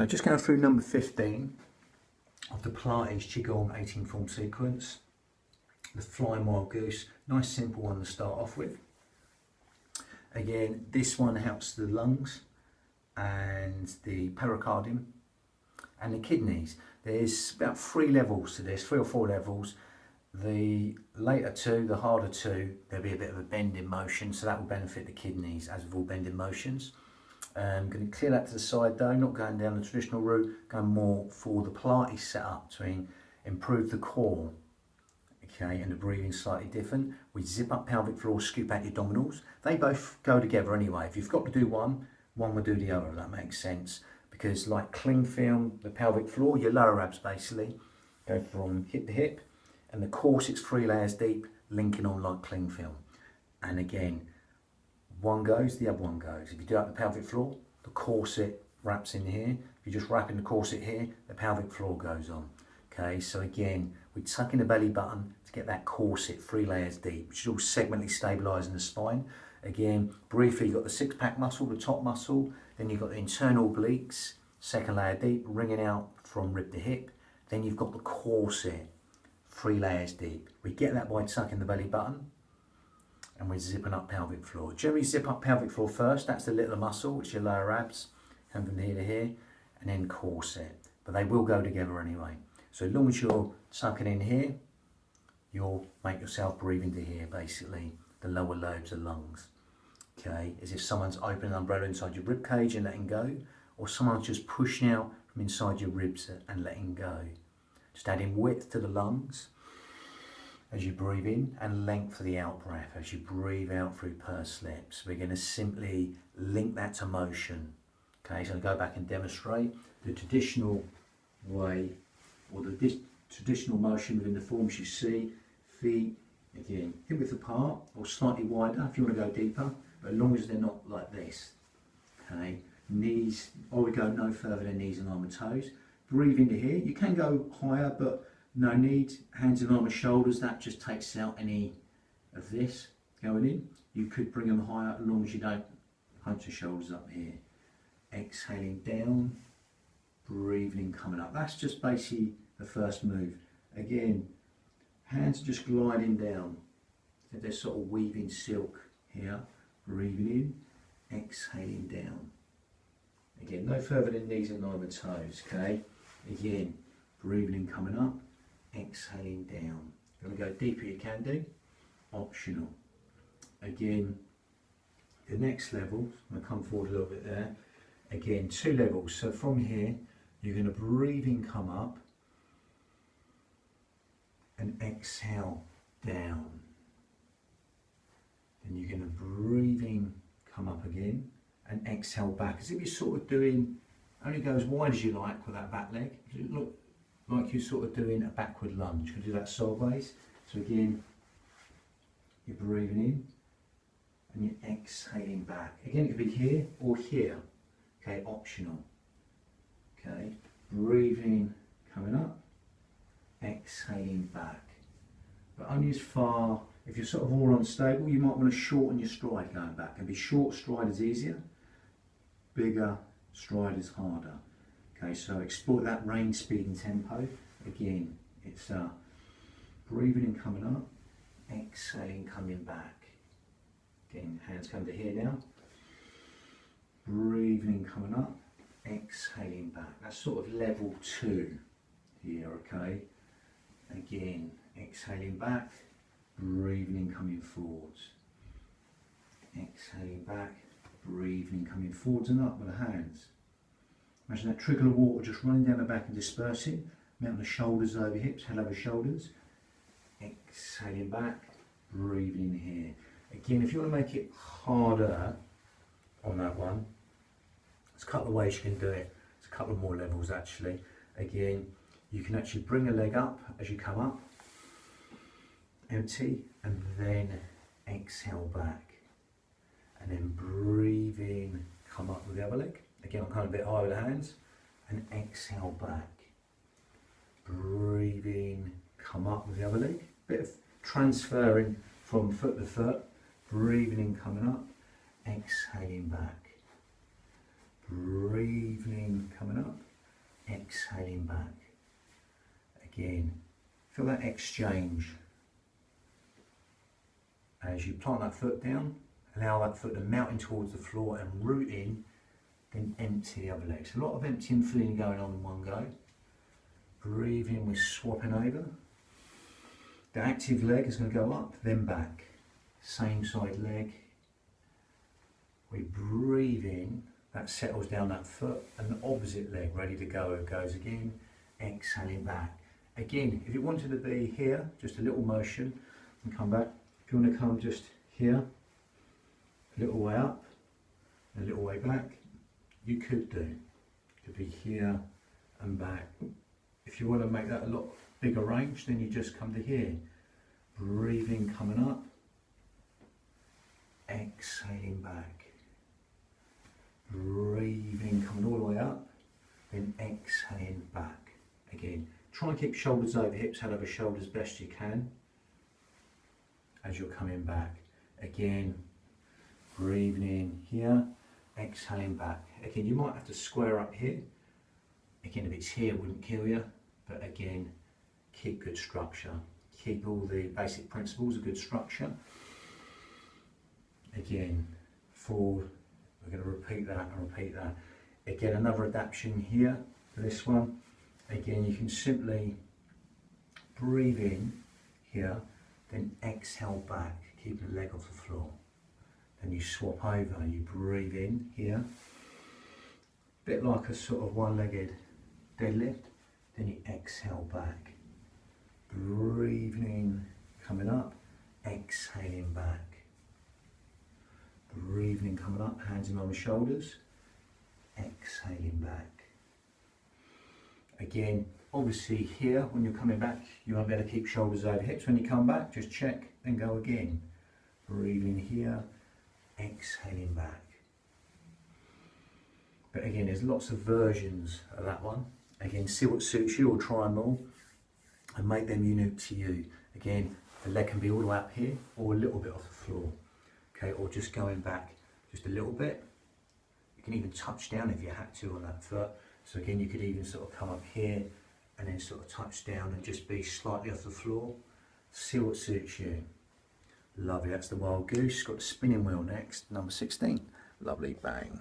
So just going through number 15 of the Pilates Qigong 18 form sequence, the Flying Wild Goose. Nice simple one to start off with. Again, this one helps the lungs and the pericardium and the kidneys. There's about 3 levels to this, 3 or 4 levels. The later two, the harder two, there'll be a bit of a bend in motion, so that will benefit the kidneys, as with all bending motions. I'm going to clear that to the side though, not going down the traditional route, going more for the Pilates setup to improve the core. Okay, and the breathing slightly different. We zip up pelvic floor, scoop out your abdominals. They both go together anyway. If you've got to do one, one will do the other, if that makes sense. Because like cling film, the pelvic floor, your lower abs basically go from hip to hip, and the core sits 3 layers deep, linking on like cling film. And again, one goes, the other one goes. If you do up the pelvic floor, the corset wraps in here. If you're just wrapping the corset here, the pelvic floor goes on. Okay, so again, we tuck in the belly button to get that corset 3 layers deep, which is all segmentally stabilising the spine. Again, briefly, you've got the 6-pack muscle, the top muscle, then you've got the internal obliques, 2nd layer deep, ringing out from rib to hip. Then you've got the corset, 3 layers deep. We get that by tucking the belly button, and we're zipping up pelvic floor. Generally zip up pelvic floor first, that's the little muscle, which is your lower abs, come from here to here, and then corset. But they will go together anyway. So as long as you're tucking in here, you'll make yourself breathe into here, basically, the lower lobes of lungs. Okay, as if someone's opening an umbrella inside your rib cage and letting go, or someone's just pushing out from inside your ribs and letting go. Just adding width to the lungs as you breathe in, and length for the out breath as you breathe out through pursed lips. We're going to simply link that to motion. Okay, so I'll go back and demonstrate the traditional way, or the traditional motion within the forms you see. Feet, again, hip width apart or slightly wider if you want to go deeper, but as long as they're not like this. Okay, knees, or we go no further than knees and arm and toes. Breathe into here. You can go higher, but no need. Hands and arm and shoulders, that just takes out any of this going in. You could bring them higher as long as you don't hunch the shoulders up here. Exhaling down, breathing coming up. That's just basically the first move. Again, hands are just gliding down. So they're sort of weaving silk here. Breathing in, exhaling down. Again, no further than knees and arm and toes, okay? Again, breathing in, coming up, exhaling down. If you want to go deeper, you can do, optional. Again, the next level, I'm going to come forward a little bit there. Again, 2 levels. So from here, you're going to breathe in, come up, and exhale down. Then you're going to breathe in, come up again, and exhale back, as if you're sort of doing, only go as wide as you like with that back leg. It look like you're sort of doing a backward lunge. You can do that sideways. So again, you're breathing in and you're exhaling back. Again, it could be here or here. Okay, optional. Okay, breathing, coming up, exhaling back. But only as far, if you're sort of all unstable, you might want to shorten your stride going back. And be short stride is easier, bigger stride is harder. Okay, so exploit that range, speed and tempo. Again, it's breathing in, coming up, exhaling, coming back. Again, hands come to here now. Breathing in, coming up, exhaling back. That's sort of level 2 here, okay? Again, exhaling back, breathing in, coming forwards. Exhaling back, breathing in, coming forwards and up with the hands. Imagine that trickle of water just running down the back and dispersing. Mounting the shoulders over hips, head over shoulders. Exhaling back, breathing in here. Again, if you want to make it harder on that one, there's a couple of ways you can do it. There's a couple of more levels actually. Again, you can actually bring a leg up as you come up, empty, and then exhale back. And then breathe in, come up with the other leg. Again, I'm kind of a bit higher with the hands, and exhale back. Breathe in, come up with the other leg. Bit of transferring from foot to foot. Breathing in, coming up, exhaling back. Breathing in, coming up, exhaling back. Again, feel that exchange. As you plant that foot down, allow that foot to mount in towards the floor and root in, then empty the other leg. So a lot of empty and filling going on in one go. Breathe in, we're swapping over. The active leg is going to go up, then back. Same side leg. We breathe in, that settles down that foot, and the opposite leg ready to go. It goes again, exhaling back. Again, if you wanted to be here, just a little motion and come back. If you want to come just here, a little way up, a little way back, you could do. It could be here and back. If you want to make that a lot bigger range, then you just come to here. Breathing, coming up, exhaling back. Breathing, coming all the way up, then exhaling back. Again, try and keep shoulders over hips, head over shoulders best you can as you're coming back. Again, breathing in here, exhaling back. Again, you might have to square up here. Again, if it's here, it wouldn't kill you, but again, keep good structure. Keep all the basic principles of good structure. Again, forward, we're going to repeat that and repeat that. Again, another adaptation here for this one. Again, you can simply breathe in here, then exhale back, keeping the leg off the floor. Then you swap over, you breathe in here, bit like a sort of one-legged deadlift, then you exhale back. Breathing in, coming up, exhaling back. Breathing, coming up, hands in on the shoulders, exhaling back. Again, obviously here, when you're coming back, you won't be able to keep shoulders over hips. When you come back, just check, then go again. Breathing here, exhaling back. But again, there's lots of versions of that one. Again, see what suits you, or try them all and make them unique to you. Again, the leg can be all the way up here or a little bit off the floor. Okay, or just going back just a little bit. You can even touch down if you had to on that foot. So again, you could even sort of come up here and then sort of touch down and just be slightly off the floor. See what suits you. Lovely, that's the Wild Goose. Got the spinning wheel next, number 16. Lovely, bang.